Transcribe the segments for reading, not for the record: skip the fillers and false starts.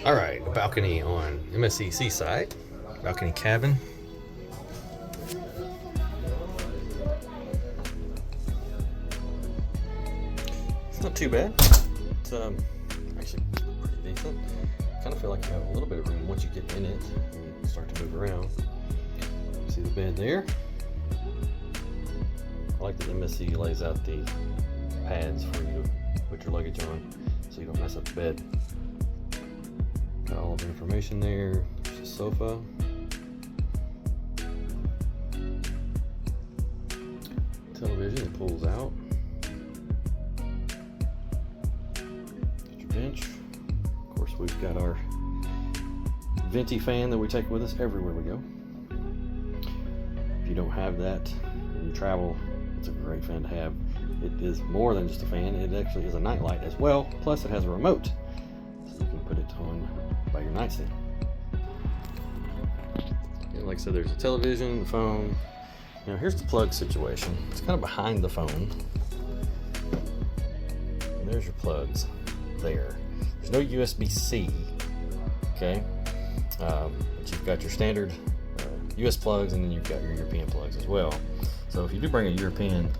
All right, balcony on MSC Seaside, balcony cabin. It's not too bad. It's actually pretty decent. Kind of feel like you have a little bit of room once you get in it and start to move around. See the bed there? I like that MSC lays out the pads for you to put your luggage on so you don't mess up the bed. Got all of the information there. There's a sofa. Television that pulls out. Got your bench. Of course, we've got our venti fan that we take with us everywhere we go. If you don't have that when you travel, it's a great fan to have. It is more than just a fan. It actually is a nightlight as well. Plus, it has a remote, so you can put it on by your nightstand. And like I said, there's a television, the phone. Now here's the plug situation. It's kind of behind the phone. And there's your plugs there. There's no USB-C, okay? But you've got your standard US plugs, and then you've got your European plugs as well. So if you do bring a European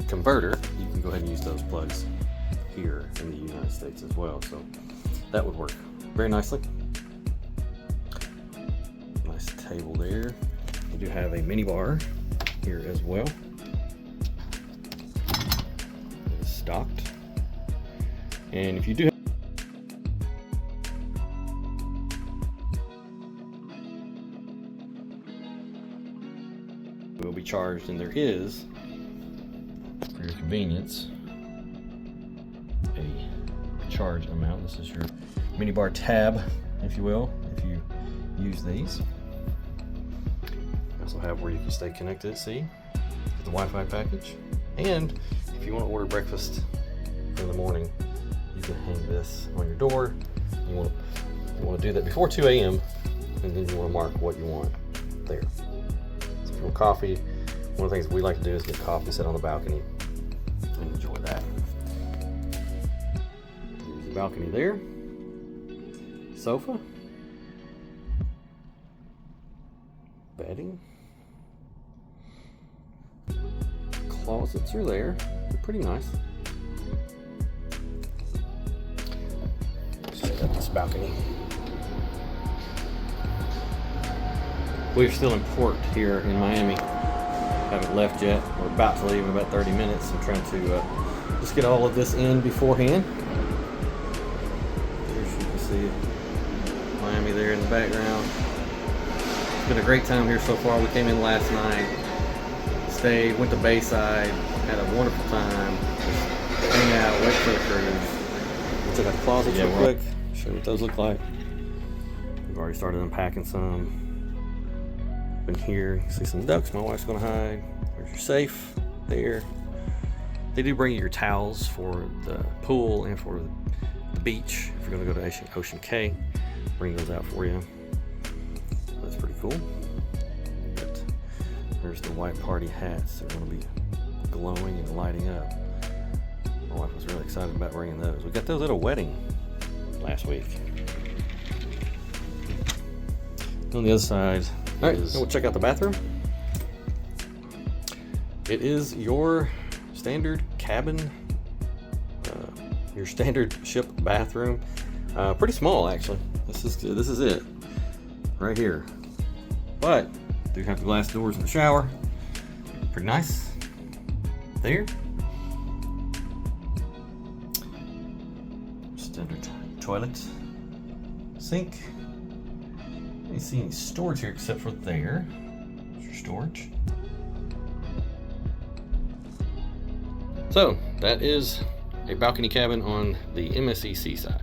converter, you can go ahead and use those plugs here in the United States as well. So that would work very nicely. Nice table there. We do have a mini bar here as well. It is stocked. And if you do have will be charged, and there is, for your convenience, a charge amount. This is your mini bar tab, if you will, if you use these. You also have where you can stay connected, see, the Wi-Fi package. And if you want to order breakfast in the morning, you can hang this on your door. You want to do that before 2 a.m. and then you want to mark what you want there. So if you want coffee, one of the things we like to do is get coffee, sit on the balcony, and enjoy that. There's the balcony there. Sofa. Bedding. Closets are there. They're pretty nice. Let's check out this balcony. We're still in port here in Miami. Haven't left yet. We're about to leave in about 30 minutes. I'm trying to just get all of this in beforehand. There's, you can see Miami there in the background. It's been a great time here so far. We came in last night, stayed, went to Bayside, had a wonderful time. Just hang out, wait for the cruise. Let's check out the closets real quick, show you what those look like. We've already started unpacking some. In here, you see some ducks my wife's gonna hide. There's your safe there. They do bring you your towels for the pool and for the beach. If you're gonna go to Ocean Cay, bring those out for you. That's pretty cool. But there's the white party hats. They're gonna be glowing and lighting up. My wife was really excited about bringing those. We got those at a wedding last week. On the other side, all right, we'll check out the bathroom. It is your standard cabin, your standard ship bathroom. Pretty small, actually. This is it, right here. But do have the glass doors in the shower. Pretty nice. There. Standard toilet, sink. I don't see any storage here except for there. There's your storage. So that is a balcony cabin on the MSC Seaside.